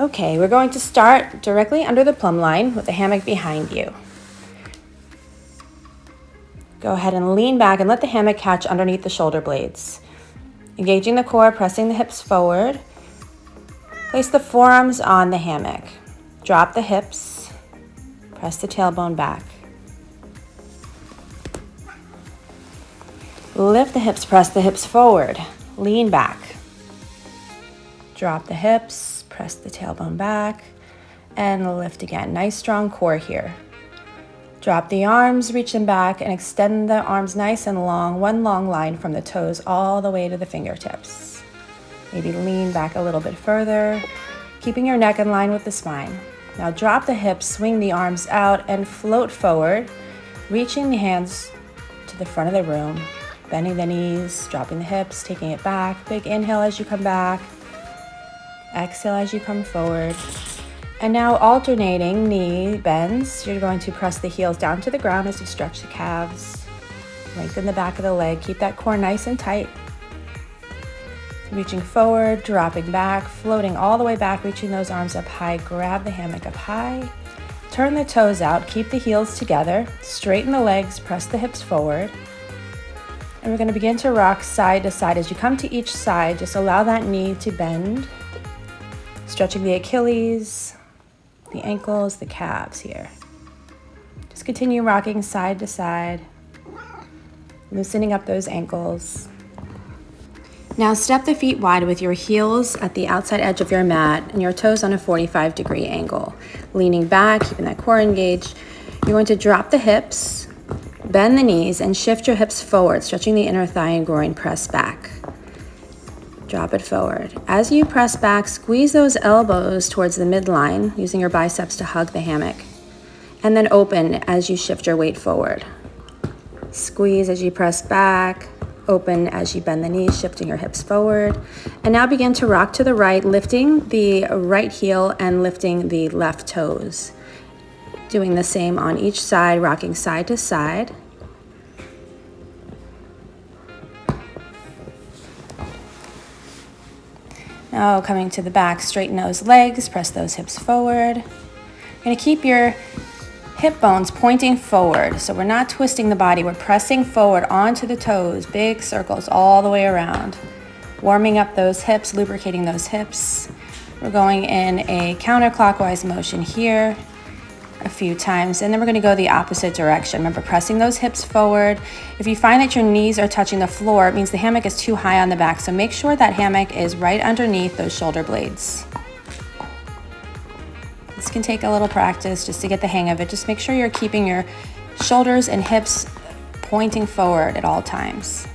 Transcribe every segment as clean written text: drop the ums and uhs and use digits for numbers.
Okay, we're going to start directly under the plumb line with the hammock behind you. Go ahead and lean back and let the hammock catch underneath the shoulder blades. Engaging the core, pressing the hips forward. Place the forearms on the hammock. Drop the hips. Press the tailbone back. Lift the hips, press the hips forward. Lean back. Drop the hips, press the tailbone back, and lift again. Nice strong core here. Drop the arms, reach them back, and extend the arms nice and long, one long line from the toes all the way to the fingertips. Maybe lean back a little bit further, keeping your neck in line with the spine. Now drop the hips, swing the arms out, and float forward, reaching the hands to the front of the room, bending the knees, dropping the hips, taking it back. Big inhale as you come back. Exhale as you come forward. And now alternating knee bends. You're going to press the heels down to the ground as you stretch the calves. Lengthen the back of the leg. Keep that core nice and tight. Reaching forward, dropping back, floating all the way back, reaching those arms up high. Grab the hammock up high. Turn the toes out. Keep the heels together. Straighten the legs. Press the hips forward. And we're going to begin to rock side to side. As you come to each side, just allow that knee to bend. Stretching the Achilles, the ankles, the calves here. Just continue rocking side to side, loosening up those ankles. Now step the feet wide with your heels at the outside edge of your mat and your toes on a 45-degree angle. Leaning back, keeping that core engaged. You're going to drop the hips, bend the knees, and shift your hips forward, stretching the inner thigh and groin, press back. Drop it forward. As you press back, squeeze those elbows towards the midline, using your biceps to hug the hammock. And then open as you shift your weight forward. Squeeze as you press back, open as you bend the knees, shifting your hips forward. And now begin to rock to the right, lifting the right heel and lifting the left toes. Doing the same on each side, rocking side to side. Now coming to the back, straighten those legs, press those hips forward. You're going to keep your hip bones pointing forward. So we're not twisting the body, we're pressing forward onto the toes, big circles all the way around. Warming up those hips, lubricating those hips. We're going in a counterclockwise motion here a few times, and then we're going to go the opposite direction. Remember, pressing those hips forward. If you find that your knees are touching the floor, it means the hammock is too high on the back, so make sure that hammock is right underneath those shoulder blades. This can take a little practice just to get the hang of it. Just make sure you're keeping your shoulders and hips pointing forward at all times.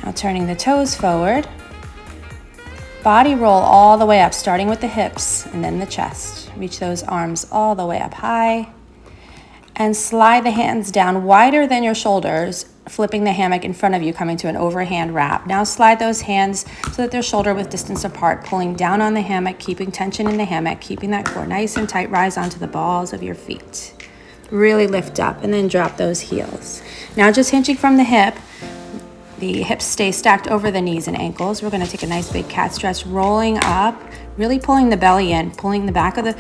Now turning the toes forward. Body roll all the way up, starting with the hips and then the chest. Reach those arms all the way up high. And slide the hands down wider than your shoulders, flipping the hammock in front of you, coming to an overhand wrap. Now slide those hands so that they're shoulder width distance apart, pulling down on the hammock, keeping tension in the hammock, keeping that core nice and tight. Rise onto the balls of your feet. Really lift up and then drop those heels. Now just hinging from the hip. The hips stay stacked over the knees and ankles. We're going to take a nice big cat stretch, rolling up, really pulling the belly in, pulling the back of the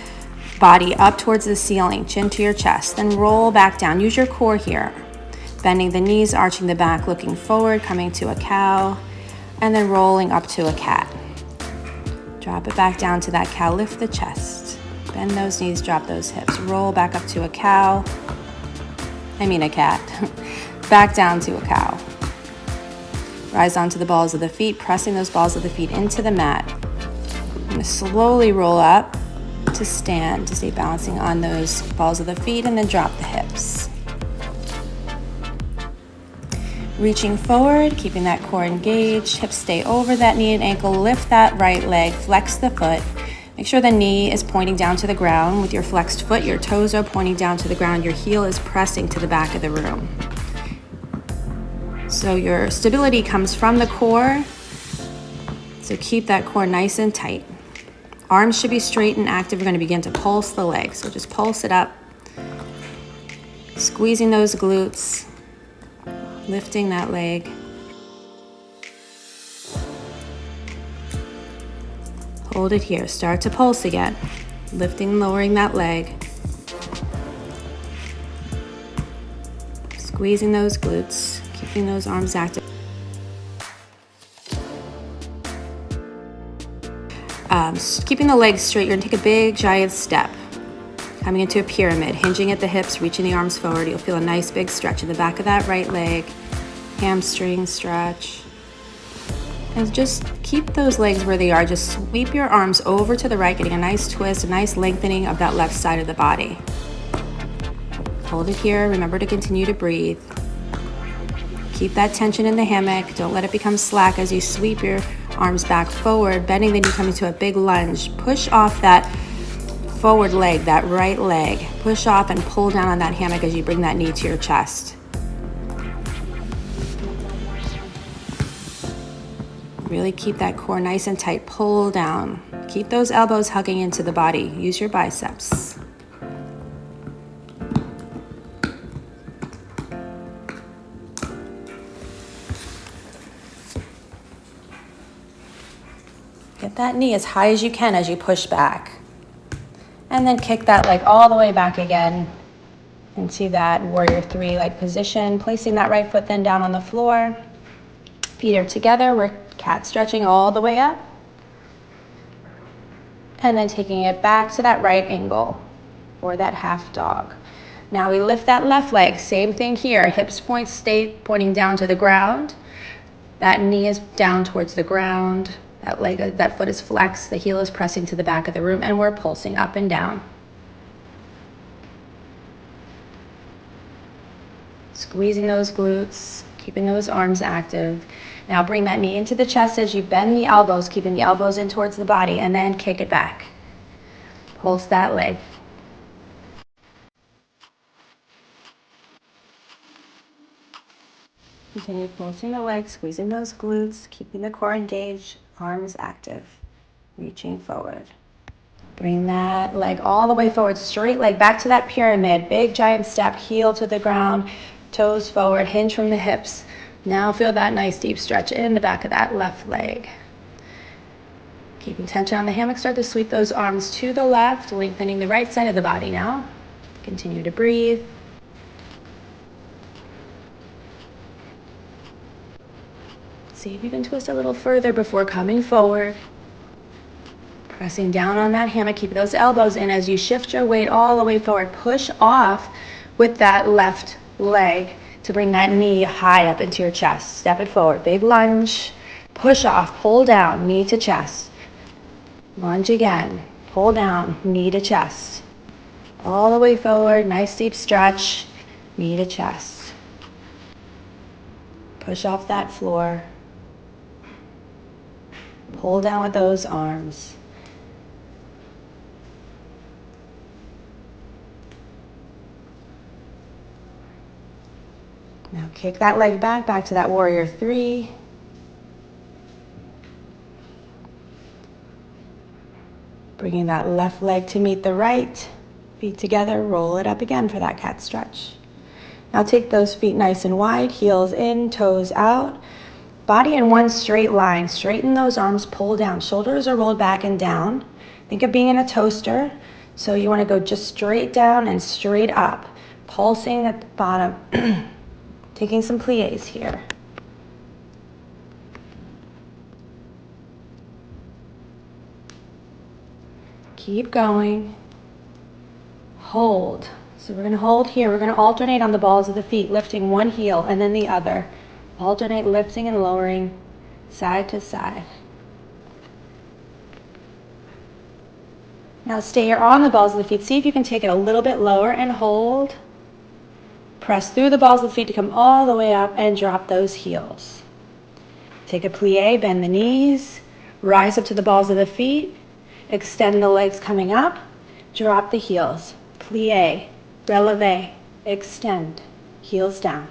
body up towards the ceiling, chin to your chest. Then roll back down. Use your core here. Bending the knees, arching the back, looking forward, coming to a cow, and then rolling up to a cat. Drop it back down to that cow. Lift the chest. Bend those knees, drop those hips. Roll back up to a cow. A cat. Back down to a cow. Rise onto the balls of the feet, pressing those balls of the feet into the mat. I'm going to slowly roll up to stand, to stay balancing on those balls of the feet, and then drop the hips. Reaching forward, keeping that core engaged, hips stay over that knee and ankle, lift that right leg, flex the foot. Make sure the knee is pointing down to the ground. With your flexed foot, your toes are pointing down to the ground, your heel is pressing to the back of the room. So your stability comes from the core, so keep that core nice and tight. Arms should be straight and active. We're going to begin to pulse the legs, so just pulse it up. Squeezing those glutes, lifting that leg. Hold it here. Start to pulse again. Lifting and lowering that leg. Squeezing those glutes, keeping those arms active. Keeping the legs straight, you're gonna take a big giant step. Coming into a pyramid, hinging at the hips, reaching the arms forward. You'll feel a nice big stretch in the back of that right leg. Hamstring stretch. And just keep those legs where they are. Just sweep your arms over to the right, getting a nice twist, a nice lengthening of that left side of the body. Hold it here. Remember to continue to breathe. Keep that tension in the hammock. Don't let it become slack as you sweep your arms back forward, bending the knee, coming to a big lunge. Push off that forward leg, that right leg. Push off and pull down on that hammock as you bring that knee to your chest. Really keep that core nice and tight. Pull down. Keep those elbows hugging into the body. Use your biceps. Get that knee as high as you can as you push back. And then kick that leg all the way back again into that warrior three-leg position. Placing that right foot then down on the floor. Feet are together. We're cat stretching all the way up. And then taking it back to that right angle or that half dog. Now we lift that left leg. Same thing here. Hips stay pointing down to the ground. That knee is down towards the ground. That foot is flexed, the heel is pressing to the back of the room, and we're pulsing up and down. Squeezing those glutes, keeping those arms active. Now bring that knee into the chest as you bend the elbows, keeping the elbows in towards the body, and then kick it back. Pulse that leg. Continue pulsing the legs, squeezing those glutes, keeping the core engaged, arms active, reaching forward. Bring that leg all the way forward, straight leg back to that pyramid, big giant step, heel to the ground, toes forward, hinge from the hips. Now feel that nice deep stretch in the back of that left leg. Keeping tension on the hammock, start to sweep those arms to the left, lengthening the right side of the body now. Continue to breathe. See if you can twist a little further before coming forward. Pressing down on that hammock, keep those elbows in as you shift your weight all the way forward. Push off with that left leg to bring that knee high up into your chest. Step it forward, big lunge. Push off, pull down, knee to chest. Lunge again, pull down, knee to chest. All the way forward, nice deep stretch, knee to chest. Push off that floor. Pull down with those arms. Now kick that leg back to that warrior three. Bringing that left leg to meet the right. Feet together, roll it up again for that cat stretch. Now take those feet nice and wide, heels in, toes out. Body in one straight line. Straighten those arms, pull down. Shoulders are rolled back and down. Think of being in a toaster. So you want to go just straight down and straight up. Pulsing at the bottom. Taking some pliés here. Keep going. Hold. So we're going to hold here. We're going to alternate on the balls of the feet, lifting one heel and then the other. Alternate lifting and lowering side to side. Now stay here on the balls of the feet. See if you can take it a little bit lower and hold. Press through the balls of the feet to come all the way up and drop those heels. Take a plie, bend the knees, rise up to the balls of the feet, extend the legs coming up, drop the heels. Plie, releve, extend, heels down.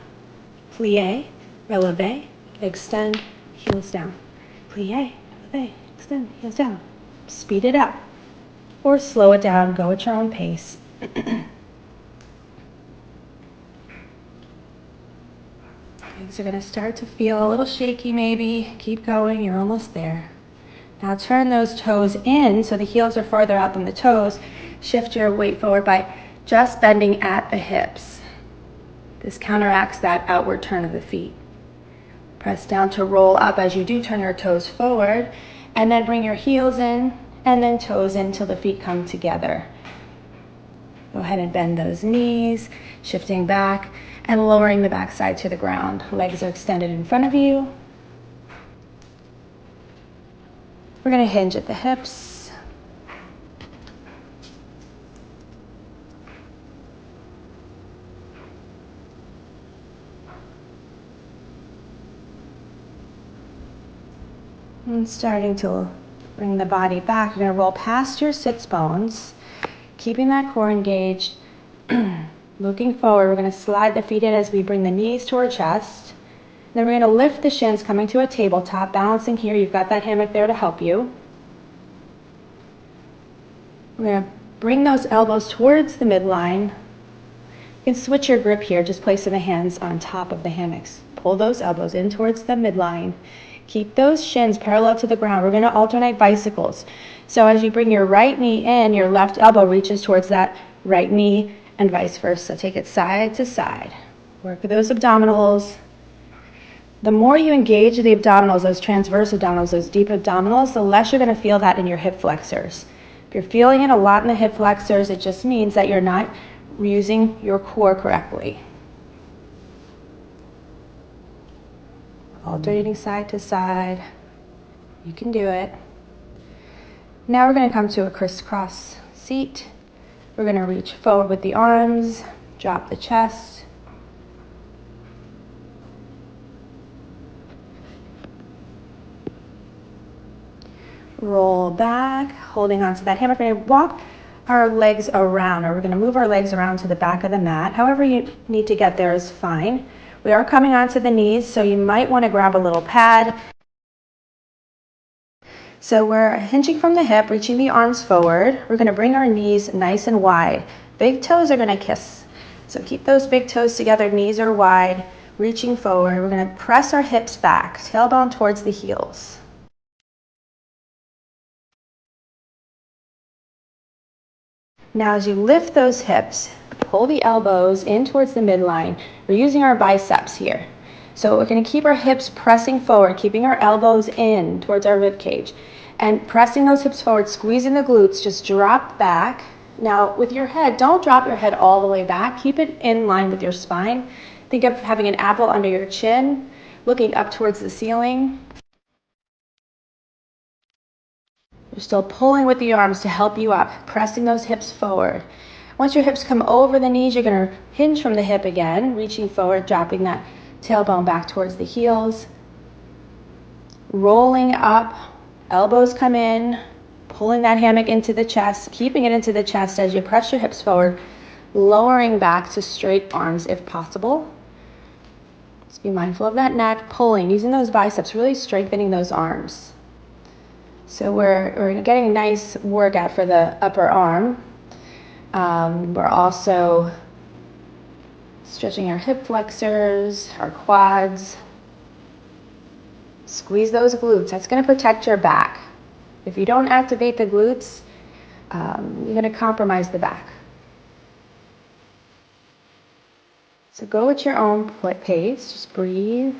Plie, releve, extend, heels down. Plie, releve, extend, heels down. Speed it up or slow it down. Go at your own pace. Legs are going to start to feel a little shaky maybe. Keep going. You're almost there. Now turn those toes in so the heels are farther out than the toes. Shift your weight forward by just bending at the hips. This counteracts that outward turn of the feet. Press down to roll up as you do turn your toes forward, and then bring your heels in and then toes in till the feet come together. Go ahead and bend those knees, shifting back and lowering the backside to the ground. Legs are extended in front of you. We're going to hinge at the hips. And starting to bring the body back, you're going to roll past your sits bones, keeping that core engaged. Looking forward, we're going to slide the feet in as we bring the knees to our chest. Then we're going to lift the shins, coming to a tabletop, balancing here. You've got that hammock there to help you. We're going to bring those elbows towards the midline. You can switch your grip here, just placing the hands on top of the hammocks. Pull those elbows in towards the midline. Keep those shins parallel to the ground. We're going to alternate bicycles. So as you bring your right knee in, your left elbow reaches towards that right knee and vice versa. Take it side to side. Work those abdominals. The more you engage the abdominals, those transverse abdominals, those deep abdominals, the less you're going to feel that in your hip flexors. If you're feeling it a lot in the hip flexors, it just means that you're not using your core correctly. Alternating side to side. You can do it. Now we're going to come to a crisscross seat. We're going to reach forward with the arms, drop the chest. Roll back, holding onto that hammock. We're going to walk our legs around, or we're going to move our legs around to the back of the mat. However you need to get there is fine. We are coming onto the knees, so you might want to grab a little pad. So we're hinging from the hip, reaching the arms forward. We're going to bring our knees nice and wide. Big toes are going to kiss. So keep those big toes together, knees are wide, reaching forward. We're going to press our hips back, tailbone towards the heels. Now as you lift those hips, pull the elbows in towards the midline. We're using our biceps here. So we're going to keep our hips pressing forward, keeping our elbows in towards our rib cage. And pressing those hips forward, squeezing the glutes, just drop back. Now with your head, don't drop your head all the way back. Keep it in line with your spine. Think of having an apple under your chin, looking up towards the ceiling. You're still pulling with the arms to help you up, pressing those hips forward. Once your hips come over the knees, you're going to hinge from the hip again, reaching forward, dropping that tailbone back towards the heels. Rolling up, elbows come in, pulling that hammock into the chest, keeping it into the chest as you press your hips forward, lowering back to straight arms if possible. Just be mindful of that neck, pulling, using those biceps, really strengthening those arms. So we're getting a nice workout for the upper arm. We're also stretching our hip flexors, our quads. Squeeze those glutes. That's going to protect your back. If you don't activate the glutes, you're going to compromise the back. So go at your own pace. Just breathe.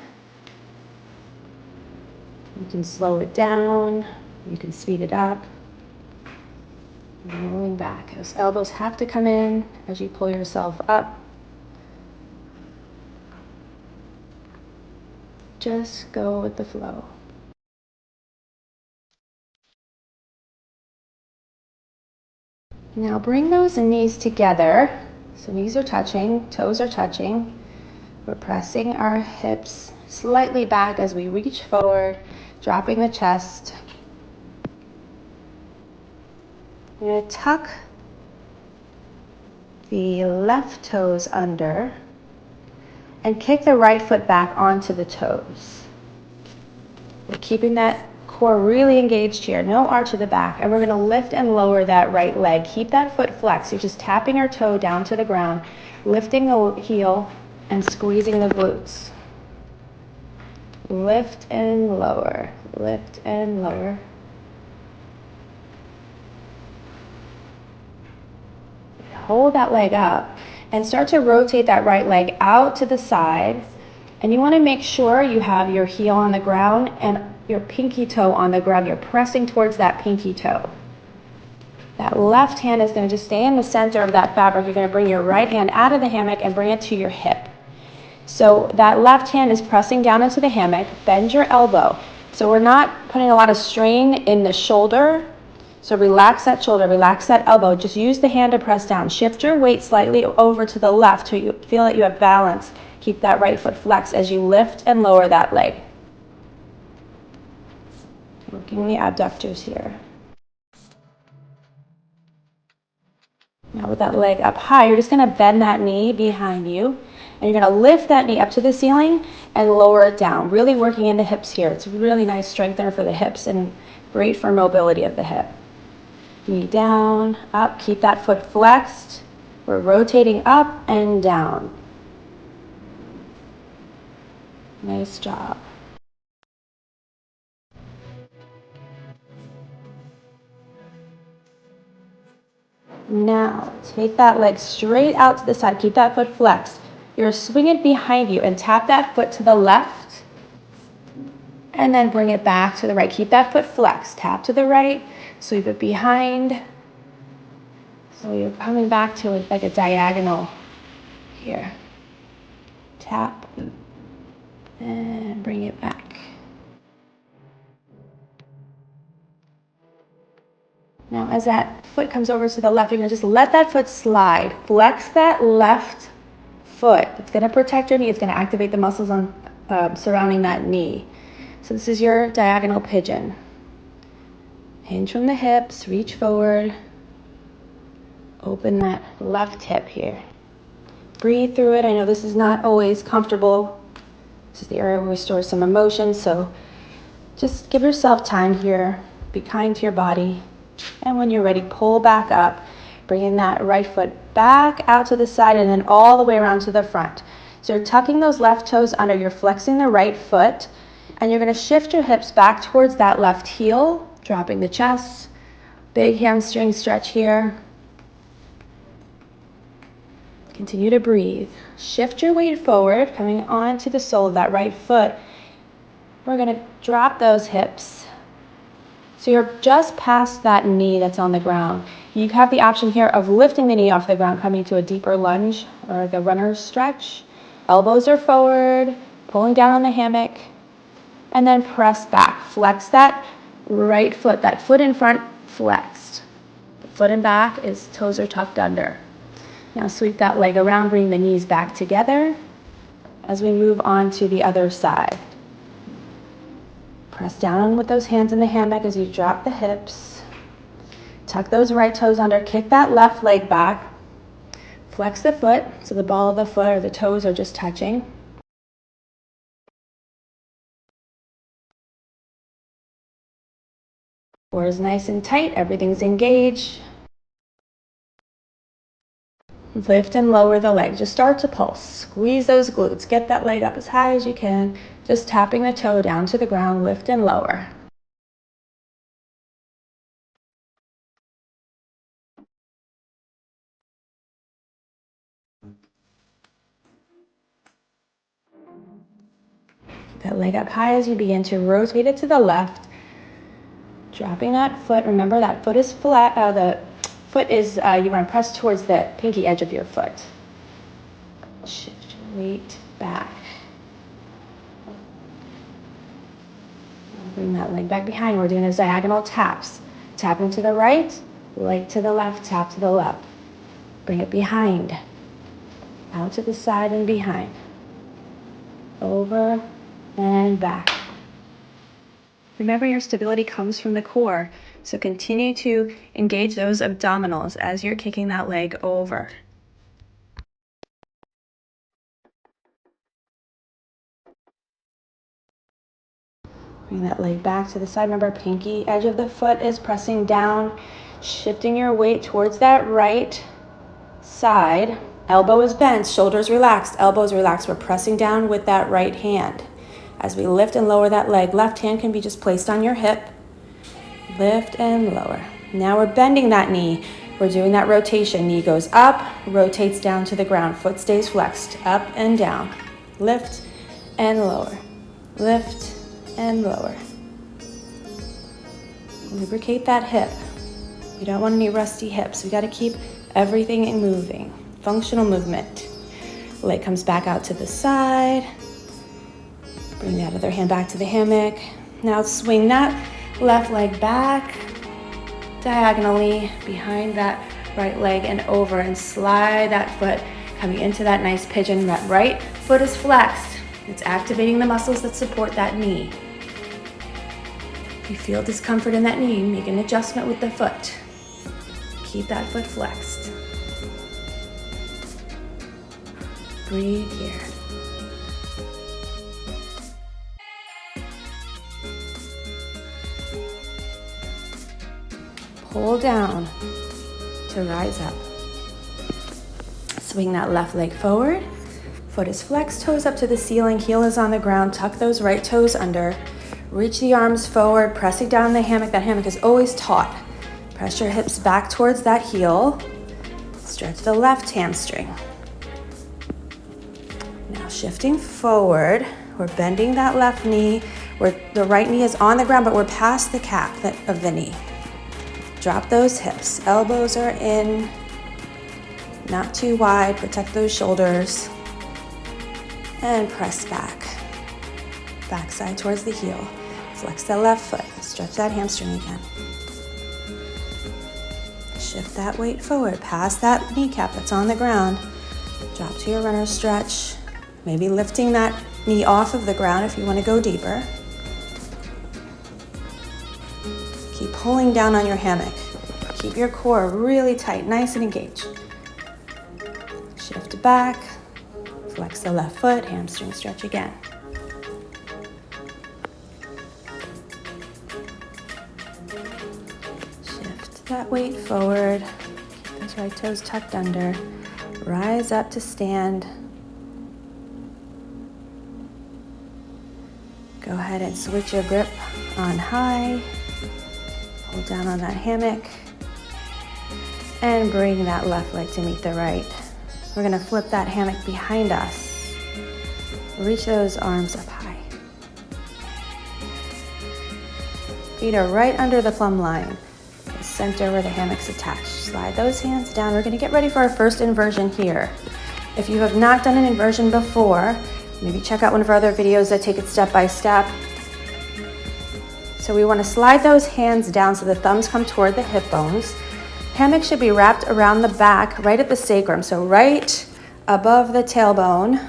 You can slow it down. You can speed it up. Rolling back. Those elbows have to come in as you pull yourself up. Just go with the flow. Now bring those knees together. So knees are touching, toes are touching. We're pressing our hips slightly back as we reach forward, dropping the chest. We're going to tuck the left toes under and kick the right foot back onto the toes. We're keeping that core really engaged here, no arch of the back, and we're going to lift and lower that right leg. Keep that foot flexed. You're just tapping our toe down to the ground, lifting the heel and squeezing the glutes. Lift and lower, lift and lower. hold that leg up and start to rotate that right leg out to the side. And you want to make sure you have your heel on the ground and your pinky toe on the ground. You're pressing towards that pinky toe. That left hand is going to just stay in the center of that fabric. You're going to bring your right hand out of the hammock and bring it to your hip. So that left hand is pressing down into the hammock. Bend your elbow. So we're not putting a lot of strain in the shoulder. So relax that shoulder, relax that elbow. Just use the hand to press down. Shift your weight slightly over to the left so you feel that you have balance. Keep that right foot flexed as you lift and lower that leg. Working the abductors here. Now with that leg up high, you're just going to bend that knee behind you. And you're going to lift that knee up to the ceiling and lower it down. Really working in the hips here. It's a really nice strengthener for the hips and great for mobility of the hip. Knee down, up. Keep that foot flexed. We're rotating up and down. Nice job. Now, take that leg straight out to the side. Keep that foot flexed. You're swinging it behind you and tap that foot to the left. And then bring it back to the right. Keep that foot flexed. Tap to the right. Sweep it behind. So you're coming back to it like a diagonal here. Tap. And bring it back. Now as that foot comes over to the left, you're going to just let that foot slide. Flex that left foot. It's going to protect your knee. It's going to activate the muscles on surrounding that knee. So this is your diagonal pigeon. Hinge from the hips, reach forward. Open that left hip here. Breathe through it. I know this is not always comfortable. This is the area where we store some emotion, so just give yourself time here. Be kind to your body. And when you're ready, pull back up, bringing that right foot back out to the side and then all the way around to the front. So you're tucking those left toes under, you're flexing the right foot, and you're going to shift your hips back towards that left heel, dropping the chest. Big hamstring stretch here. Continue to breathe. Shift your weight forward, coming onto the sole of that right foot. We're going to drop those hips. So you're just past that knee that's on the ground. You have the option here of lifting the knee off the ground, coming to a deeper lunge or the runner's stretch. Elbows are forward, pulling down on the hammock, and then press back. Flex that right foot, that foot in front flexed. The foot in back is toes are tucked under. Now sweep that leg around, bring the knees back together as we move on to the other side. Press down with those hands in the hammock as you drop the hips. Tuck those right toes under. Kick that left leg back. Flex the foot so the ball of the foot or the toes are just touching. Core is nice and tight. Everything's engaged. Lift and lower the leg. Just start to pulse. Squeeze those glutes. Get that leg up as high as you can. Just tapping the toe down to the ground. Lift and lower. Keep that leg up high as you begin to rotate it to the left. Dropping that foot. Remember that foot is flat. The foot is, you want to press towards the pinky edge of your foot. Shift your weight back. Bring that leg back behind. We're doing those diagonal taps. Tapping to the right, leg to the left, tap to the left. Bring it behind. Out to the side and behind. Over and back. Remember, your stability comes from the core, so continue to engage those abdominals as you're kicking that leg over. Bring that leg back to the side. Remember, pinky edge of the foot is pressing down, shifting your weight towards that right side. Elbow is bent, shoulders relaxed, elbows relaxed. We're pressing down with that right hand. As we lift and lower that leg, left hand can be just placed on your hip. Lift and lower. Now we're bending that knee. We're doing that rotation. Knee goes up, rotates down to the ground. Foot stays flexed, up and down. Lift and lower. Lift and lower. Lubricate that hip. You don't want any rusty hips. We got to keep everything moving. Functional movement. Leg comes back out to the side. Bring that other hand back to the hammock. Now swing that left leg back diagonally behind that right leg and over, and slide that foot coming into that nice pigeon. That right foot is flexed. It's activating the muscles that support that knee. If you feel discomfort in that knee, make an adjustment with the foot. Keep that foot flexed. Breathe here. Pull down to rise up. Swing that left leg forward. Foot is flexed, toes up to the ceiling, heel is on the ground. Tuck those right toes under. Reach the arms forward, pressing down the hammock. That hammock is always taut. Press your hips back towards that heel. Stretch the left hamstring. Now shifting forward, we're bending that left knee. The right knee is on the ground, but we're past the cap of the knee. Drop those hips. Elbows are in, not too wide. Protect those shoulders. And press back. Backside towards the heel. Flex that left foot. Stretch that hamstring again. Shift that weight forward, past that kneecap that's on the ground. Drop to your runner's stretch. Maybe lifting that knee off of the ground if you want to go deeper. Keep pulling down on your hammock. Keep your core really tight, nice and engaged. Shift back. Flex the left foot, hamstring stretch again. Shift that weight forward. Keep those right toes tucked under. Rise up to stand. Go ahead and switch your grip on high. Hold down on that hammock. And bring that left leg to meet the right. We're gonna flip that hammock behind us. Reach those arms up high. Feet are right under the plumb line, the center where the hammock's attached. Slide those hands down. We're gonna get ready for our first inversion here. If you have not done an inversion before, maybe check out one of our other videos that take it step by step. So we wanna slide those hands down so the thumbs come toward the hip bones. Hammock should be wrapped around the back, right at the sacrum. So right above the tailbone,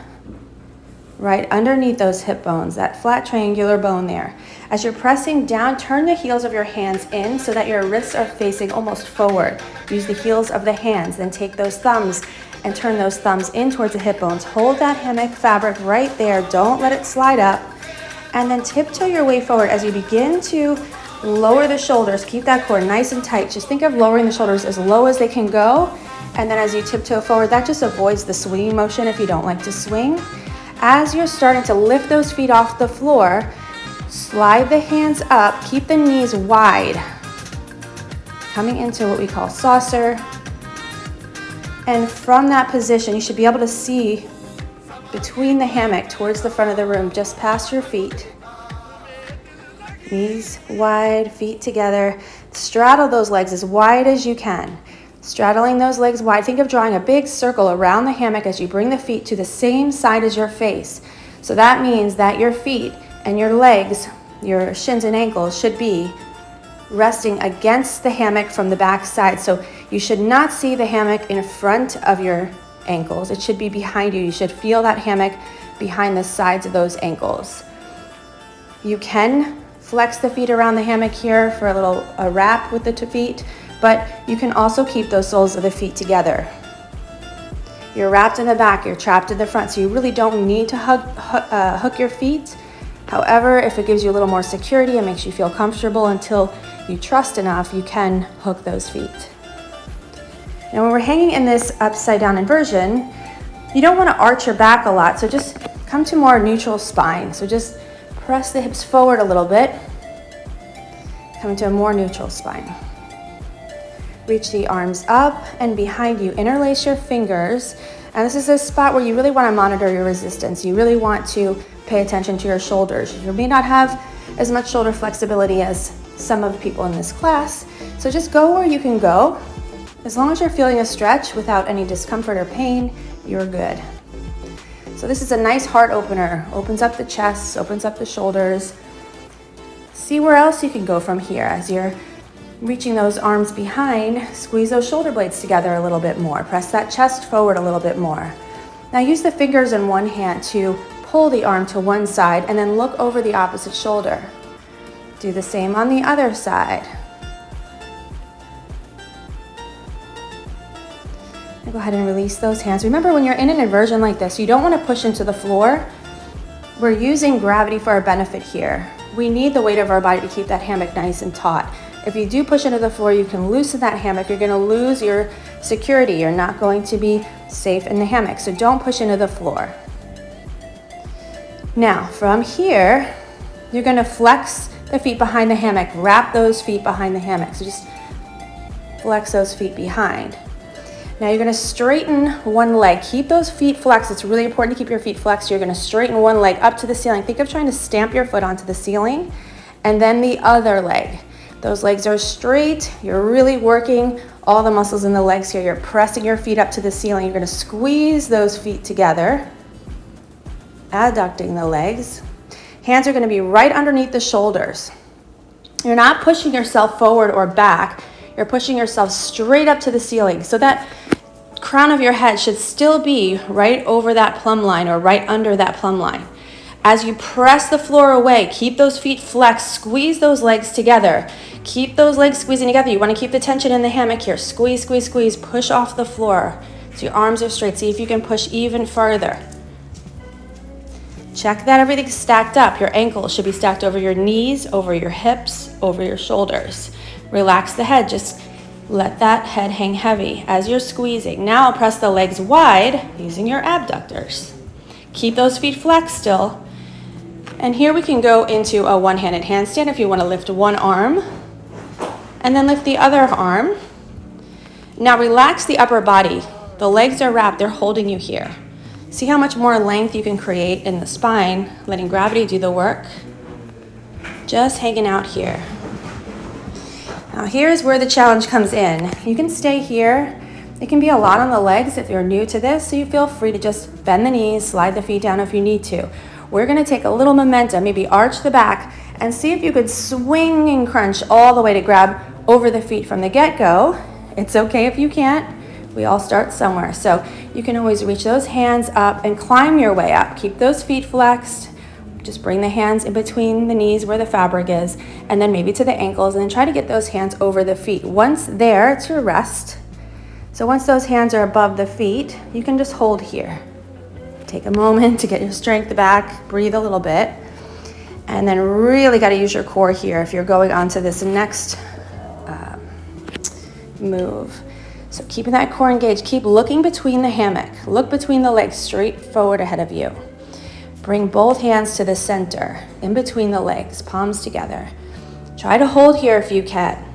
right underneath those hip bones, that flat triangular bone there. As you're pressing down, turn the heels of your hands in so that your wrists are facing almost forward. Use the heels of the hands, then take those thumbs and turn those thumbs in towards the hip bones. Hold that hammock fabric right there. Don't let it slide up. And then tiptoe your way forward as you begin to lower the shoulders. Keep that core nice and tight. Just think of lowering the shoulders as low as they can go. And then as you tiptoe forward, that just avoids the swinging motion if you don't like to swing. As you're starting to lift those feet off the floor, slide the hands up. Keep the knees wide. Coming into what we call saucer. And from that position, you should be able to see between the hammock towards the front of the room, just past your feet. Knees wide, feet together. Straddle those legs as wide as you can. Straddling those legs wide. Think of drawing a big circle around the hammock as you bring the feet to the same side as your face. So that means that your feet and your legs, your shins and ankles, should be resting against the hammock from the back side. So you should not see the hammock in front of your ankles. It should be behind you. You should feel that hammock behind the sides of those ankles. You can flex the feet around the hammock here for a wrap with the feet, but you can also keep those soles of the feet together. You're wrapped in the back, you're trapped in the front, so you really don't need to hook your feet. However, if it gives you a little more security and makes you feel comfortable until you trust enough, you can hook those feet. Now when we're hanging in this upside down inversion, you don't want to arch your back a lot, so just come to more neutral spine. So just press the hips forward a little bit, come into a more neutral spine. Reach the arms up and behind you. Interlace your fingers. And this is a spot where you really want to monitor your resistance. You really want to pay attention to your shoulders. You may not have as much shoulder flexibility as some of the people in this class. So just go where you can go. As long as you're feeling a stretch without any discomfort or pain, you're good. So this is a nice heart opener. Opens up the chest, opens up the shoulders. See where else you can go from here. As you're reaching those arms behind, squeeze those shoulder blades together a little bit more. Press that chest forward a little bit more. Now use the fingers in one hand to pull the arm to one side and then look over the opposite shoulder. Do the same on the other side. Go ahead and release those hands. Remember, when you're in an inversion like this, you don't want to push into the floor. We're using gravity for our benefit here. We need the weight of our body to keep that hammock nice and taut. If you do push into the floor, you can loosen that hammock. You're going to lose your security. You're not going to be safe in the hammock. So don't push into the floor. Now, from here, you're going to flex the feet behind the hammock. Wrap those feet behind the hammock. So just flex those feet behind. Now you're going to straighten one leg. Keep those feet flexed. It's really important to keep your feet flexed. You're going to straighten one leg up to the ceiling. Think of trying to stamp your foot onto the ceiling, and then the other leg. Those legs are straight. You're really working all the muscles in the legs here. You're pressing your feet up to the ceiling. You're going to squeeze those feet together, adducting the legs. Hands are going to be right underneath the shoulders. You're not pushing yourself forward or back. You're pushing yourself straight up to the ceiling. So that crown of your head should still be right over that plumb line or right under that plumb line. As you press the floor away, keep those feet flexed, squeeze those legs together. Keep those legs squeezing together. You want to keep the tension in the hammock here. Squeeze, squeeze, squeeze. Push off the floor so your arms are straight. See if you can push even further. Check that everything's stacked up. Your ankles should be stacked over your knees, over your hips, over your shoulders. Relax the head. Just let that head hang heavy as you're squeezing. Now press the legs wide using your abductors. Keep those feet flexed still. And here we can go into a one-handed handstand if you want to lift one arm and then lift the other arm. Now relax the upper body. The legs are wrapped. They're holding you here. See how much more length you can create in the spine, letting gravity do the work. Just hanging out here. Now here's where the challenge comes in. You can stay here. It can be a lot on the legs if you're new to this, so you feel free to just bend the knees, slide the feet down if you need to. We're going to take a little momentum, maybe arch the back, and see if you could swing and crunch all the way to grab over the feet from the get-go. It's okay if you can't. We all start somewhere. So you can always reach those hands up and climb your way up. Keep those feet flexed. Just bring the hands in between the knees where the fabric is, and then maybe to the ankles, and then try to get those hands over the feet. Once there, it's your rest. So once those hands are above the feet, you can just hold here. Take a moment to get your strength back, breathe a little bit, and then really got to use your core here if you're going on to this next move. So keeping that core engaged, keep looking between the hammock. Look between the legs, straight forward ahead of you. Bring both hands to the center, in between the legs, palms together. Try to hold here if you can.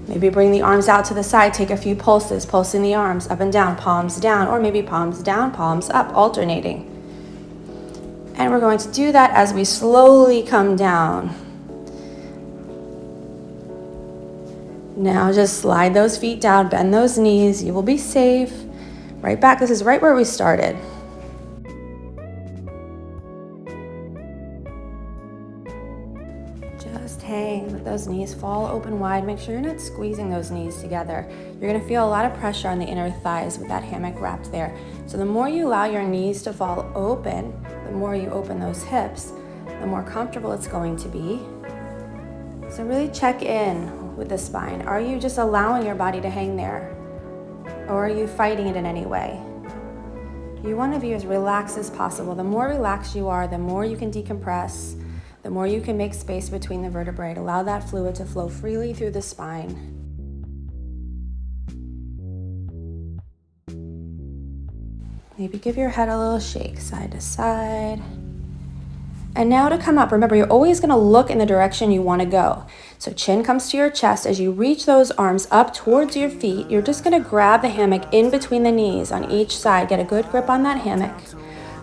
Maybe bring the arms out to the side, take a few pulses, pulsing the arms up and down, or maybe palms down, palms up, alternating. And we're going to do that as we slowly come down. Now just slide those feet down, bend those knees. You will be safe. Right back. This is right where we started. Just hang. Let those knees fall open wide. Make sure you're not squeezing those knees together. You're going to feel a lot of pressure on the inner thighs with that hammock wrapped there. So the more you allow your knees to fall open, the more you open those hips, the more comfortable it's going to be. So really check in with the spine. Are you just allowing your body to hang there? Or are you fighting it in any way? You want to be as relaxed as possible. The more relaxed you are, the more you can decompress, the more you can make space between the vertebrae. Allow that fluid to flow freely through the spine. Maybe give your head a little shake, side to side. And now to come up, remember, you're always gonna look in the direction you wanna go. So chin comes to your chest. As you reach those arms up towards your feet, you're just gonna grab the hammock in between the knees on each side. Get a good grip on that hammock.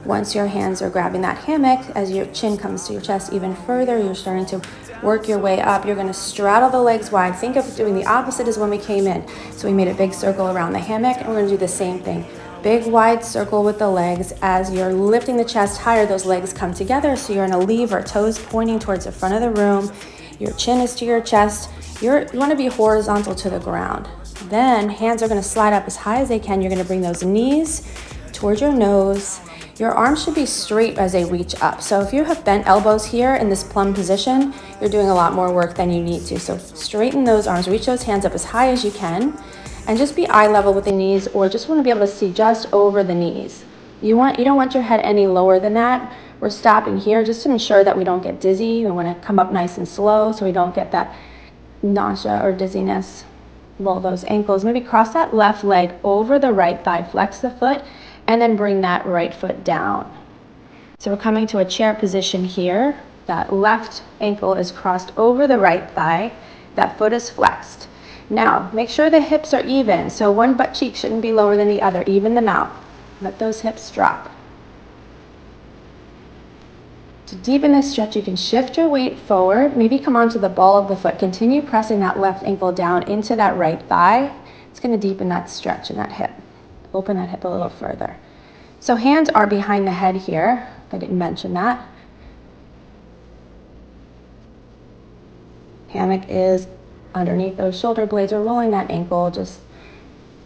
Once your hands are grabbing that hammock, as your chin comes to your chest even further, you're starting to work your way up. You're gonna straddle the legs wide. Think of doing the opposite as when we came in. So we made a big circle around the hammock, and we're gonna do the same thing. Big wide circle with the legs. As you're lifting the chest higher, those legs come together, so you're in a lever, toes pointing towards the front of the room. Your chin is to your chest. You wanna be horizontal to the ground. Then hands are gonna slide up as high as they can. You're gonna bring those knees towards your nose. Your arms should be straight as they reach up. So if you have bent elbows here in this plumb position, you're doing a lot more work than you need to. So straighten those arms, reach those hands up as high as you can, and just be eye level with the knees, or just want to be able to see just over the knees. You don't want your head any lower than that. We're stopping here just to ensure that we don't get dizzy. We want to come up nice and slow so we don't get that nausea or dizziness. Roll those ankles. Maybe cross that left leg over the right thigh, flex the foot, and then bring that right foot down. So we're coming to a chair position here. That left ankle is crossed over the right thigh. That foot is flexed. Now, make sure the hips are even. So one butt cheek shouldn't be lower than the other. Even them out. Let those hips drop. To deepen this stretch, you can shift your weight forward. Maybe come onto the ball of the foot. Continue pressing that left ankle down into that right thigh. It's going to deepen that stretch in that hip. Open that hip a little further. So hands are behind the head here. I didn't mention that. Hammock is underneath those shoulder blades. We're rolling that ankle, just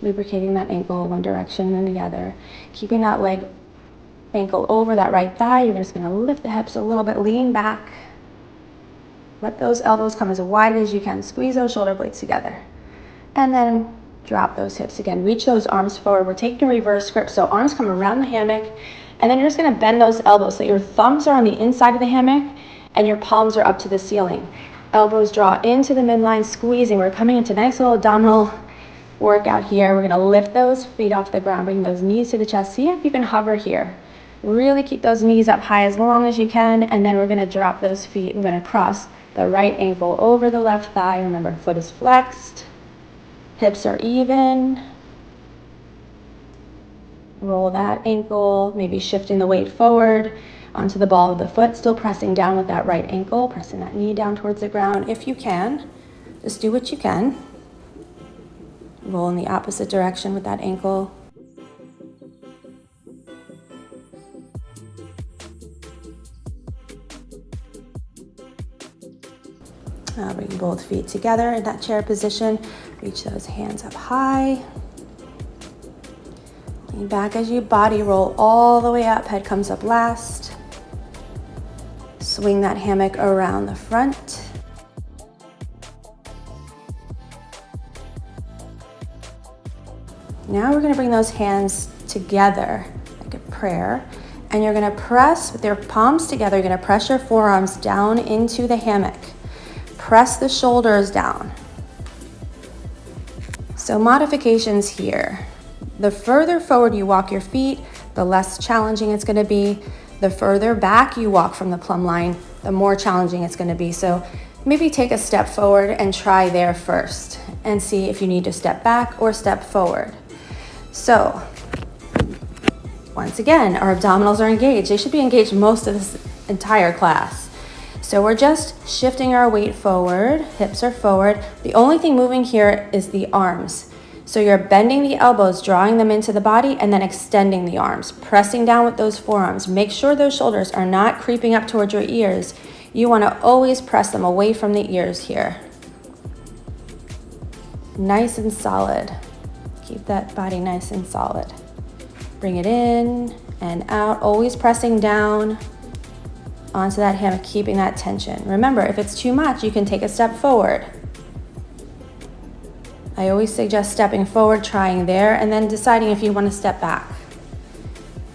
lubricating that ankle one direction and the other. Keeping that ankle over that right thigh. You're just going to lift the hips a little bit, lean back. Let those elbows come as wide as you can. Squeeze those shoulder blades together. And then drop those hips again. Reach those arms forward. We're taking a reverse grip. So arms come around the hammock. And then you're just going to bend those elbows so your thumbs are on the inside of the hammock and your palms are up to the ceiling. Elbows draw into the midline, squeezing. We're coming into nice little abdominal workout here. We're going to lift those feet off the ground. Bring those knees to the chest. See if you can hover here. Really keep those knees up high as long as you can. And then we're going to drop those feet. We're going to cross the right ankle over the left thigh. Remember, foot is flexed. Hips are even. Roll that ankle, maybe shifting the weight forward onto the ball of the foot, still pressing down with that right ankle, pressing that knee down towards the ground if you can. Just do what you can. Roll in the opposite direction with that ankle. Bring both feet together in that chair position. Reach those hands up high. Lean back as you body roll all the way up. Head comes up last. Swing that hammock around the front. Now we're going to bring those hands together like a prayer. And you're going to press with your palms together. You're going to press your forearms down into the hammock. Press the shoulders down. So modifications here. The further forward you walk your feet, the less challenging it's going to be. The further back you walk from the plumb line, the more challenging it's going to be. So maybe take a step forward and try there first and see if you need to step back or step forward. So once again, our abdominals are engaged. They should be engaged most of this entire class. So we're just shifting our weight forward, hips are forward. The only thing moving here is the arms. So you're bending the elbows, drawing them into the body, and then extending the arms, pressing down with those forearms. Make sure those shoulders are not creeping up towards your ears. You want to always press them away from the ears here. Nice and solid. Keep that body nice and solid. Bring it in and out, always pressing down onto that hammock, keeping that tension. Remember, if it's too much, you can take a step forward. I always suggest stepping forward, trying there, and then deciding if you want to step back.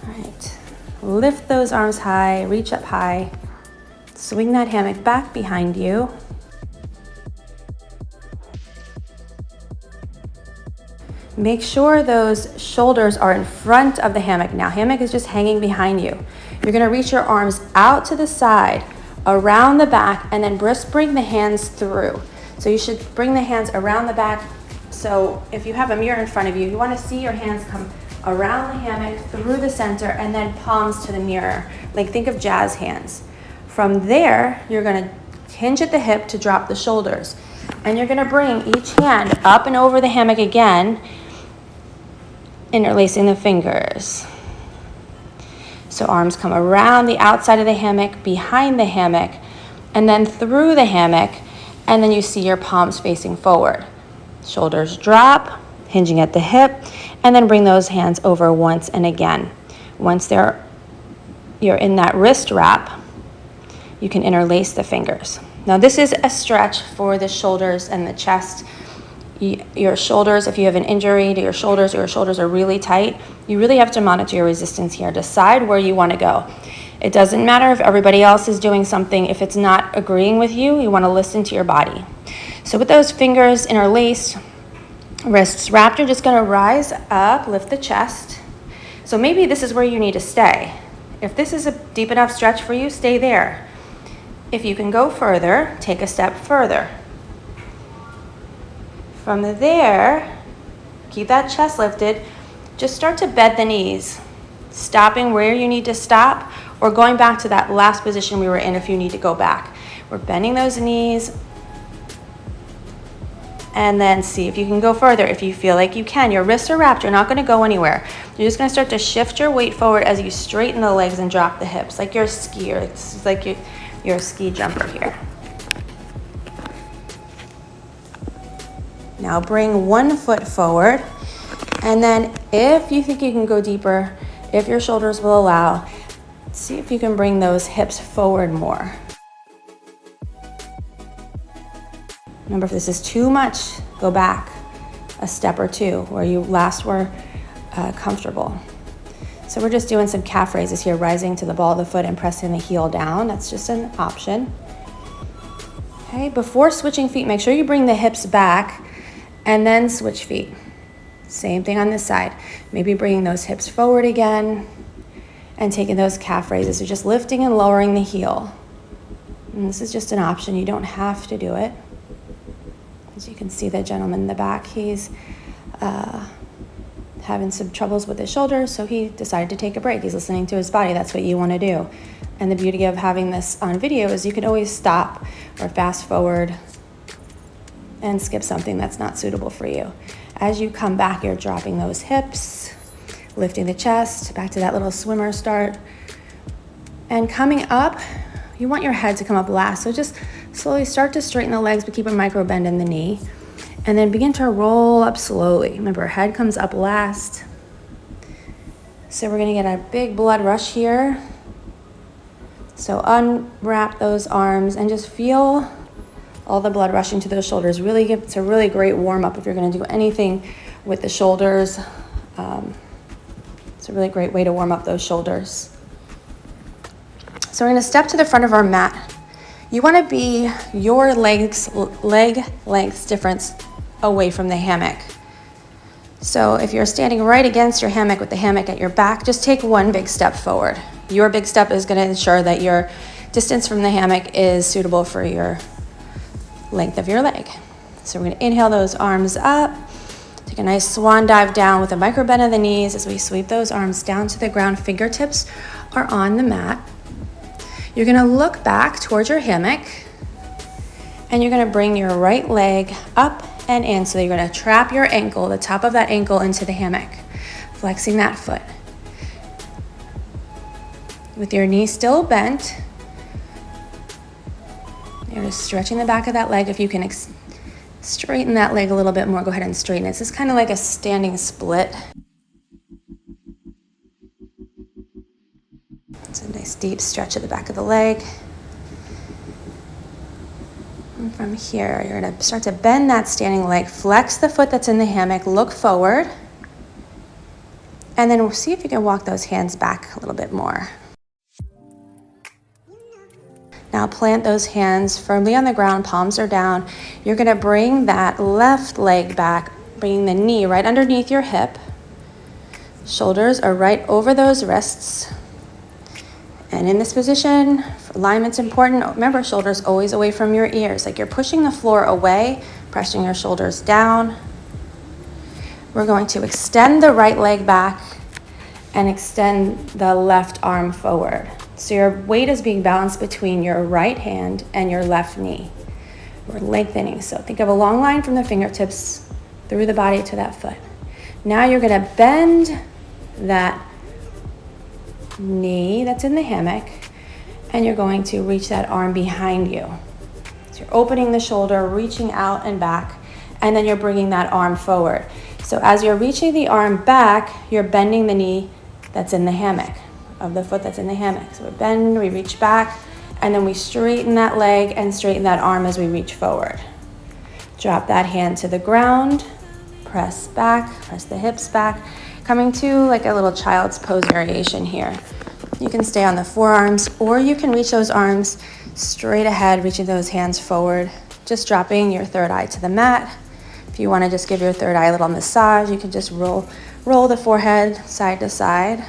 All right, lift those arms high, reach up high, swing that hammock back behind you. Make sure those shoulders are in front of the hammock. Now, hammock is just hanging behind you. You're gonna reach your arms out to the side, around the back, and then just bring the hands through. So you should bring the hands around the back. So if you have a mirror in front of you, you wanna see your hands come around the hammock, through the center, and then palms to the mirror. Like think of jazz hands. From there, you're gonna hinge at the hip to drop the shoulders. And you're gonna bring each hand up and over the hammock again, interlacing the fingers. So arms come around the outside of the hammock, behind the hammock, and then through the hammock, and then you see your palms facing forward. Shoulders drop, hinging at the hip, and then bring those hands over once and again. Once you're in that wrist wrap, you can interlace the fingers. Now this is a stretch for the shoulders and the chest. Your shoulders, if you have an injury to your shoulders or your shoulders are really tight, you really have to monitor your resistance here. Decide where you want to go. It doesn't matter if everybody else is doing something. If it's not agreeing with you, you want to listen to your body. So with those fingers interlaced, wrists wrapped, you're just going to rise up, lift the chest. So maybe this is where you need to stay. If this is a deep enough stretch for you, stay there. If you can go further, take a step further. From there, keep that chest lifted. Just start to bend the knees, stopping where you need to stop, or going back to that last position we were in if you need to go back. We're bending those knees, and then see if you can go further. If you feel like you can, your wrists are wrapped, you're not gonna go anywhere. You're just gonna start to shift your weight forward as you straighten the legs and drop the hips, like you're a skier. It's like you're a ski jumper here. Now bring one foot forward, and then if you think you can go deeper, if your shoulders will allow, see if you can bring those hips forward more. Remember, if this is too much, go back a step or two where you last were comfortable. So we're just doing some calf raises here, rising to the ball of the foot and pressing the heel down. That's just an option. Okay, before switching feet, make sure you bring the hips back and then switch feet. Same thing on this side. Maybe bringing those hips forward again and taking those calf raises. So just lifting and lowering the heel. And this is just an option. You don't have to do it. As you can see, the gentleman in the back, he's having some troubles with his shoulders, so he decided to take a break. He's listening to his body. That's what you want to do. And the beauty of having this on video is you can always stop or fast forward and skip something that's not suitable for you. As you come back, you're dropping those hips, lifting the chest, back to that little swimmer start. And coming up, you want your head to come up last. So just slowly start to straighten the legs, but keep a micro bend in the knee. And then begin to roll up slowly. Remember, head comes up last. So we're gonna get a big blood rush here. So unwrap those arms and just feel all the blood rushing to those shoulders. It's a really great warm up if you're gonna do anything with the shoulders. It's a really great way to warm up those shoulders. So we're gonna step to the front of our mat. You wanna be your leg length difference away from the hammock. So if you're standing right against your hammock with the hammock at your back, just take one big step forward. Your big step is gonna ensure that your distance from the hammock is suitable for your length of your leg. So we're gonna inhale those arms up, take a nice swan dive down with a micro bend of the knees as we sweep those arms down to the ground. Fingertips are on the mat. You're gonna look back towards your hammock and you're gonna bring your right leg up and in. So you're gonna trap your ankle, the top of that ankle, into the hammock, flexing that foot. With your knee still bent, you're just stretching the back of that leg. If you can straighten that leg a little bit more, go ahead and straighten it. This is kind of like a standing split. It's a nice deep stretch at the back of the leg. And from here, you're gonna start to bend that standing leg, flex the foot that's in the hammock, look forward, and then we'll see if you can walk those hands back a little bit more. Now plant those hands firmly on the ground, palms are down. You're gonna bring that left leg back, bringing the knee right underneath your hip. Shoulders are right over those wrists. And in this position, alignment's important. Remember, shoulders always away from your ears. Like you're pushing the floor away, pressing your shoulders down. We're going to extend the right leg back and extend the left arm forward. So your weight is being balanced between your right hand and your left knee. We're lengthening. So think of a long line from the fingertips through the body to that foot. Now you're going to bend that knee that's in the hammock, and you're going to reach that arm behind you. So you're opening the shoulder, reaching out and back, and then you're bringing that arm forward. So as you're reaching the arm back, you're bending the knee that's in the hammock, of the foot that's in the hammock. So we bend, we reach back, and then we straighten that leg and straighten that arm as we reach forward. Drop that hand to the ground, press back, press the hips back, coming to like a little child's pose variation here. You can stay on the forearms, or you can reach those arms straight ahead, reaching those hands forward, just dropping your third eye to the mat. If you want to just give your third eye a little massage, you can just roll the forehead side to side.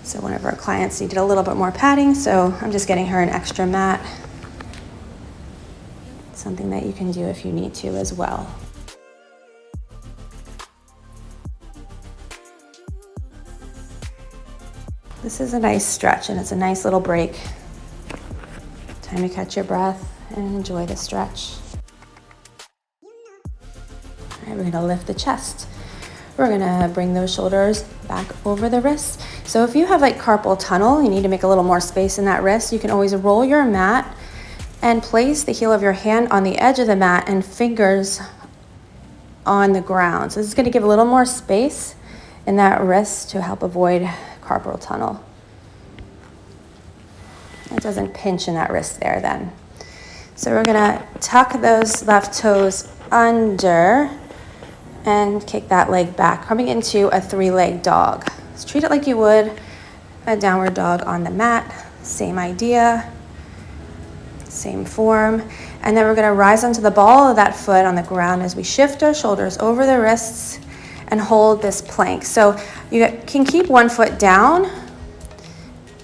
So one of our clients needed a little bit more padding, so I'm just getting her an extra mat. Something that you can do if you need to as well. This is a nice stretch, and it's a nice little break. Time to catch your breath and enjoy the stretch. All right, we're gonna lift the chest. We're gonna bring those shoulders back over the wrists. So if you have like carpal tunnel, you need to make a little more space in that wrist, you can always roll your mat and place the heel of your hand on the edge of the mat and fingers on the ground. So this is gonna give a little more space in that wrist to help avoid carpal tunnel. It doesn't pinch in that wrist there then. So we're gonna tuck those left toes under and kick that leg back, coming into a three-leg dog. So treat it like you would a downward dog on the mat. Same idea, same form. And then we're gonna rise onto the ball of that foot on the ground as we shift our shoulders over the wrists and hold this plank. So you can keep one foot down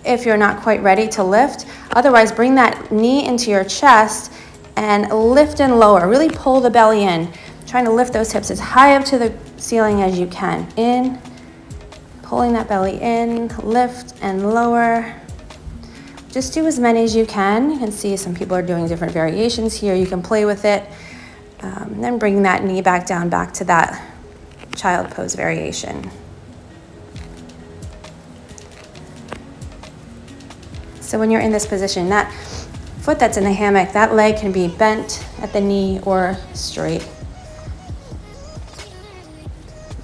if you're not quite ready to lift. Otherwise, bring that knee into your chest and lift and lower. Really pull the belly in, trying to lift those hips as high up to the ceiling as you can. In, pulling that belly in, lift and lower. Just do as many as you can. You can see some people are doing different variations here. You can play with it. Then bring that knee back down, back to that child pose variation. So when you're in this position, that foot that's in the hammock, that leg can be bent at the knee or straight.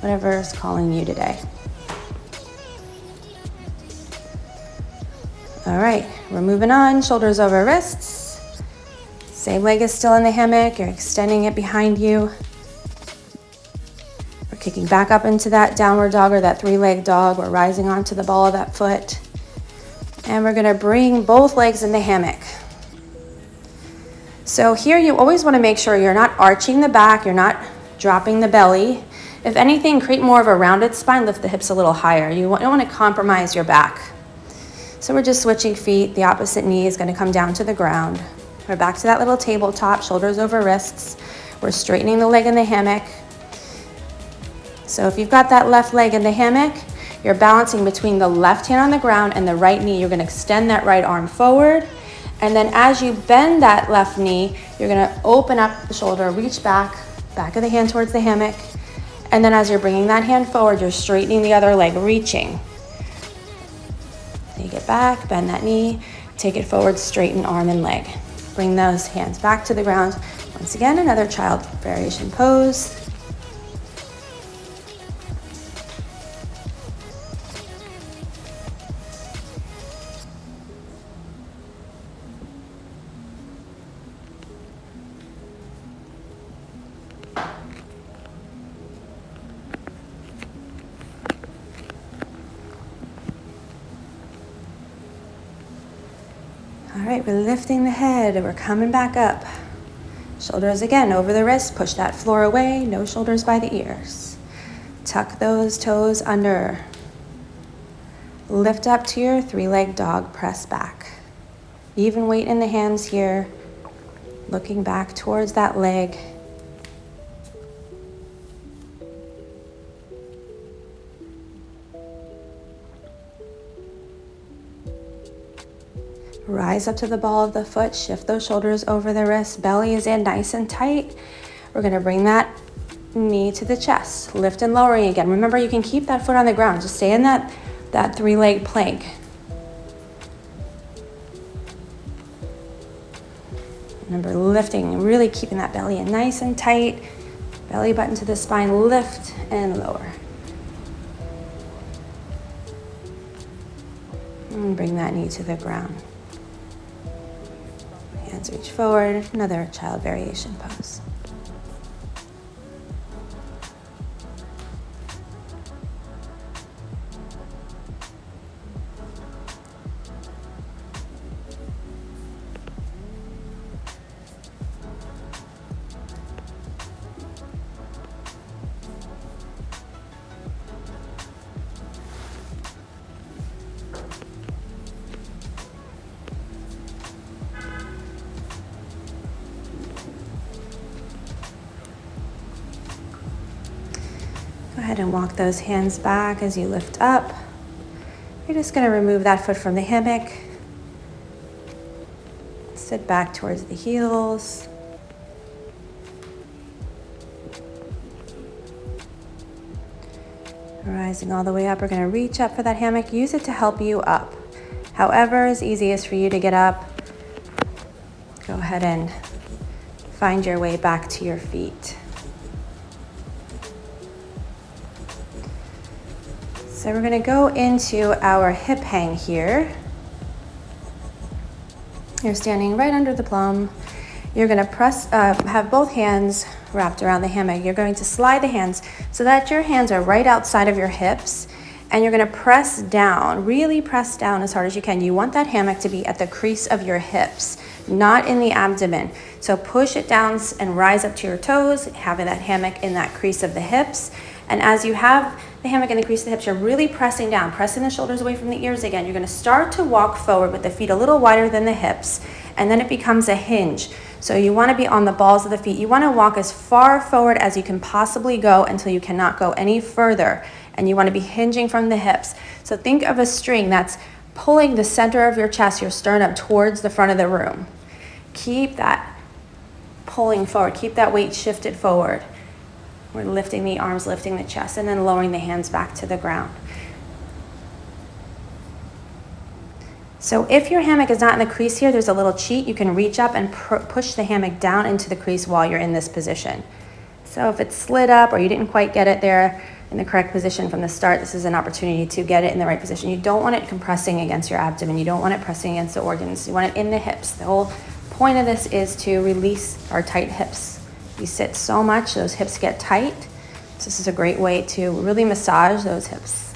Whatever is calling you today. All right, we're moving on, shoulders over wrists. Same leg is still in the hammock, you're extending it behind you. We're kicking back up into that downward dog or that three-leg dog. We're rising onto the ball of that foot. And we're gonna bring both legs in the hammock. So here you always wanna make sure you're not arching the back, you're not dropping the belly. If anything, create more of a rounded spine, lift the hips a little higher. You don't wanna compromise your back. So we're just switching feet. The opposite knee is gonna come down to the ground. We're back to that little tabletop, shoulders over wrists. We're straightening the leg in the hammock. So if you've got that left leg in the hammock, you're balancing between the left hand on the ground and the right knee. You're gonna extend that right arm forward. And then as you bend that left knee, you're gonna open up the shoulder, reach back of the hand towards the hammock. And then as you're bringing that hand forward, you're straightening the other leg, reaching. Take it back, bend that knee, take it forward, straighten arm and leg. Bring those hands back to the ground. Once again, another child variation pose. All right, we're lifting the head and we're coming back up. Shoulders again over the wrist, push that floor away, no shoulders by the ears. Tuck those toes under. Lift up to your three-leg dog, press back. Even weight in the hands here, looking back towards that leg. Rise up to the ball of the foot, shift those shoulders over the wrist, belly is in nice and tight. We're gonna bring that knee to the chest, lift and lowering again. Remember, you can keep that foot on the ground, just stay in that three-leg plank. Remember, lifting, really keeping that belly in nice and tight, belly button to the spine, lift and lower. And bring that knee to the ground. Hands reach forward, another child variation pose. Go ahead and walk those hands back as you lift up. You're just going to remove that foot from the hammock. Sit back towards the heels. Rising all the way up, we're going to reach up for that hammock. Use it to help you up. However is easiest for you to get up. Go ahead and find your way back to your feet. So we're going to go into our hip hang here. You're standing right under the plum. You're going to have both hands wrapped around the hammock. You're going to slide the hands so that your hands are right outside of your hips, and you're going to press down, really press down as hard as you can. You want that hammock to be at the crease of your hips, not in the abdomen. So push it down and rise up to your toes, having that hammock in that crease of the hips. And as you have the hammock in the crease of the hips, you're really pressing down, pressing the shoulders away from the ears again. You're going to start to walk forward with the feet a little wider than the hips, and then it becomes a hinge. So you want to be on the balls of the feet. You want to walk as far forward as you can possibly go until you cannot go any further, and you want to be hinging from the hips. So think of a string that's pulling the center of your chest, your sternum, towards the front of the room. Keep that pulling forward. Keep that weight shifted forward. We're lifting the arms, lifting the chest, and then lowering the hands back to the ground. So if your hammock is not in the crease here, there's a little cheat. You can reach up and push the hammock down into the crease while you're in this position. So if it's slid up or you didn't quite get it there in the correct position from the start, this is an opportunity to get it in the right position. You don't want it compressing against your abdomen. You don't want it pressing against the organs. You want it in the hips. The whole point of this is to release our tight hips. You sit so much, those hips get tight. So this is a great way to really massage those hips.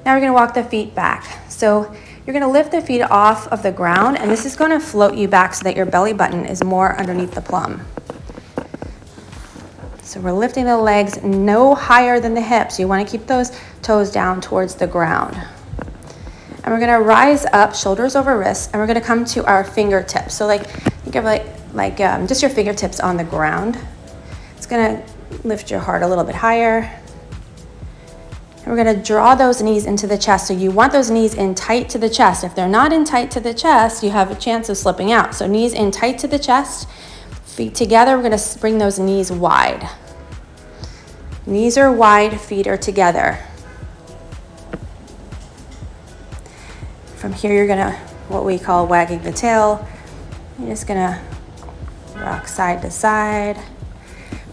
Now we're going to walk the feet back. So you're going to lift the feet off of the ground, and this is going to float you back so that your belly button is more underneath the plum. So we're lifting the legs no higher than the hips. You want to keep those toes down towards the ground. And we're going to rise up, shoulders over wrists, and we're going to come to our fingertips. So think of just your fingertips on the ground. It's going to lift your heart a little bit higher. And we're going to draw those knees into the chest. So you want those knees in tight to the chest. If they're not in tight to the chest, you have a chance of slipping out. So knees in tight to the chest, feet together. We're going to bring those knees wide. Knees are wide, feet are together. From here, you're going to, what we call wagging the tail. You're just going to rock side to side.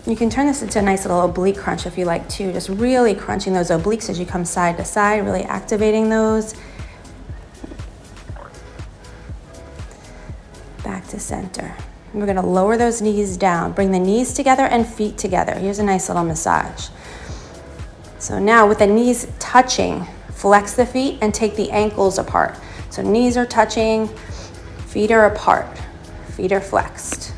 You can turn this into a nice little oblique crunch if you like too. Just really crunching those obliques as you come side to side, really activating those. Back to center. And we're going to lower those knees down. Bring the knees together and feet together. Here's a nice little massage. So now with the knees touching, flex the feet and take the ankles apart. So knees are touching, feet are apart, feet are flexed.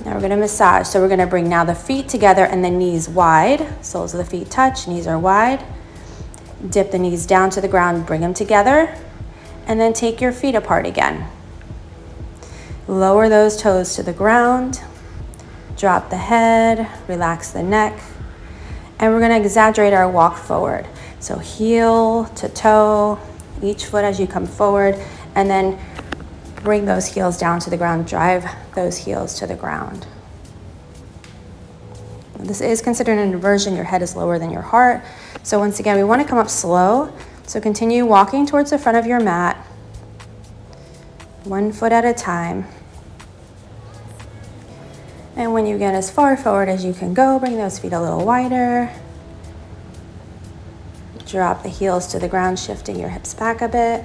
Now we're gonna massage. So we're gonna bring now the feet together and the knees wide. Soles of the feet touch, knees are wide. Dip the knees down to the ground, bring them together, and then take your feet apart again. Lower those toes to the ground. Drop the head, relax the neck, and we're gonna exaggerate our walk forward. So heel to toe, each foot as you come forward, and then bring those heels down to the ground, drive those heels to the ground. This is considered an inversion. Your head is lower than your heart. So once again, we want to come up slow. So continue walking towards the front of your mat, 1 foot at a time. And when you get as far forward as you can go, bring those feet a little wider. Drop the heels to the ground, shifting your hips back a bit.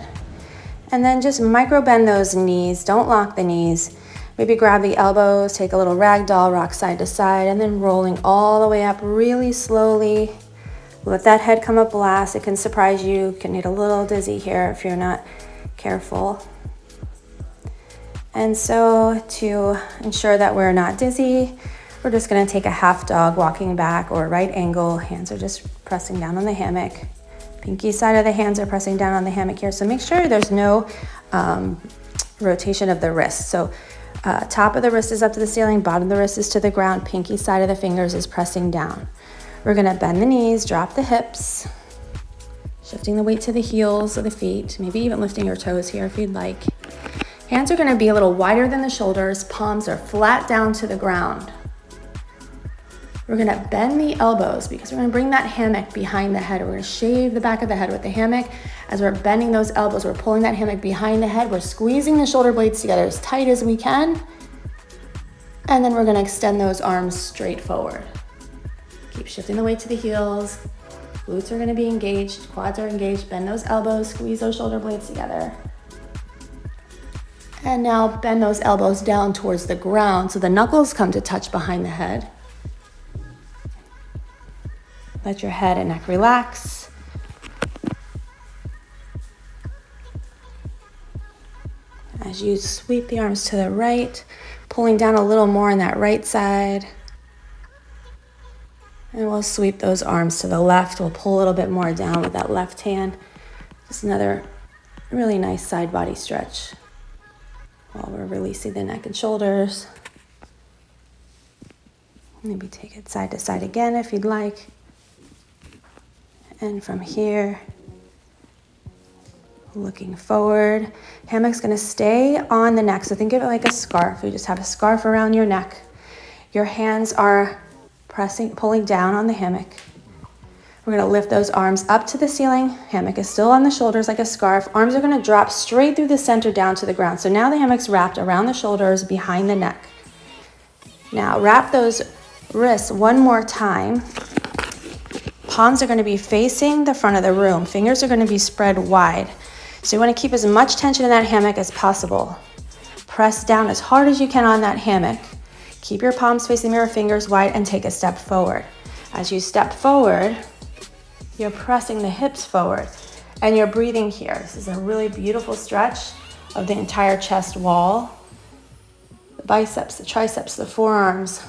And then just micro bend those knees. Don't lock the knees. Maybe grab the elbows, take a little ragdoll, rock side to side, and then rolling all the way up really slowly. Let that head come up last. It can surprise you. You can get a little dizzy here if you're not careful. And so to ensure that we're not dizzy, we're just gonna take a half dog, walking back or right angle. Hands are just pressing down on the hammock. Pinky side of the hands are pressing down on the hammock here. So make sure there's no rotation of the wrist. So top of the wrist is up to the ceiling, bottom of the wrist is to the ground, pinky side of the fingers is pressing down. We're gonna bend the knees, drop the hips, shifting the weight to the heels of the feet, maybe even lifting your toes here if you'd like. Hands are gonna be a little wider than the shoulders, palms are flat down to the ground. We're gonna bend the elbows because we're gonna bring that hammock behind the head. We're gonna shave the back of the head with the hammock. As we're bending those elbows, we're pulling that hammock behind the head. We're squeezing the shoulder blades together as tight as we can. And then we're gonna extend those arms straight forward. Keep shifting the weight to the heels. Glutes are gonna be engaged, quads are engaged. Bend those elbows, squeeze those shoulder blades together. And now bend those elbows down towards the ground so the knuckles come to touch behind the head. Let your head and neck relax. As you sweep the arms to the right, pulling down a little more on that right side. And we'll sweep those arms to the left. We'll pull a little bit more down with that left hand. Just another really nice side body stretch while we're releasing the neck and shoulders. Maybe take it side to side again if you'd like. And from here, looking forward, hammock's gonna stay on the neck. So think of it like a scarf. You just have a scarf around your neck. Your hands are pulling down on the hammock. We're gonna lift those arms up to the ceiling. Hammock is still on the shoulders like a scarf. Arms are gonna drop straight through the center down to the ground. So now the hammock's wrapped around the shoulders, behind the neck. Now wrap those wrists one more time. Palms are gonna be facing the front of the room. Fingers are gonna be spread wide. So you wanna keep as much tension in that hammock as possible. Press down as hard as you can on that hammock. Keep your palms facing the mirror, fingers wide, and take a step forward. As you step forward, you're pressing the hips forward and you're breathing here. This is a really beautiful stretch of the entire chest wall. The biceps, the triceps, the forearms.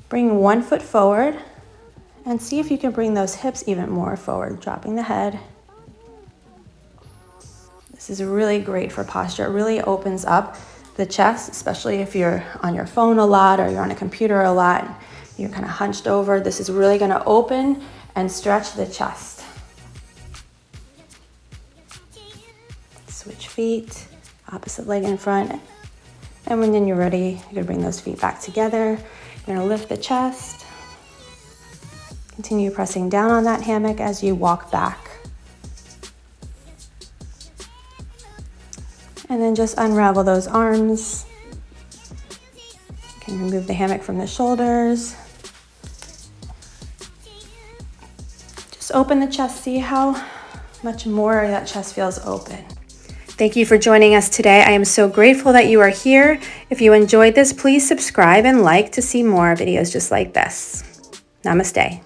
Bring 1 foot forward and see if you can bring those hips even more forward, dropping the head. This is really great for posture. It really opens up the chest, especially if you're on your phone a lot or you're on a computer a lot. You're kind of hunched over. This is really going to open and stretch the chest. Switch feet, opposite leg in front. And when you're ready, you can bring those feet back together. You're going to lift the chest. Continue pressing down on that hammock as you walk back. And then just unravel those arms. You can remove the hammock from the shoulders. Just open the chest, see how much more that chest feels open. Thank you for joining us today. I am so grateful that you are here. If you enjoyed this, please subscribe and like to see more videos just like this. Namaste.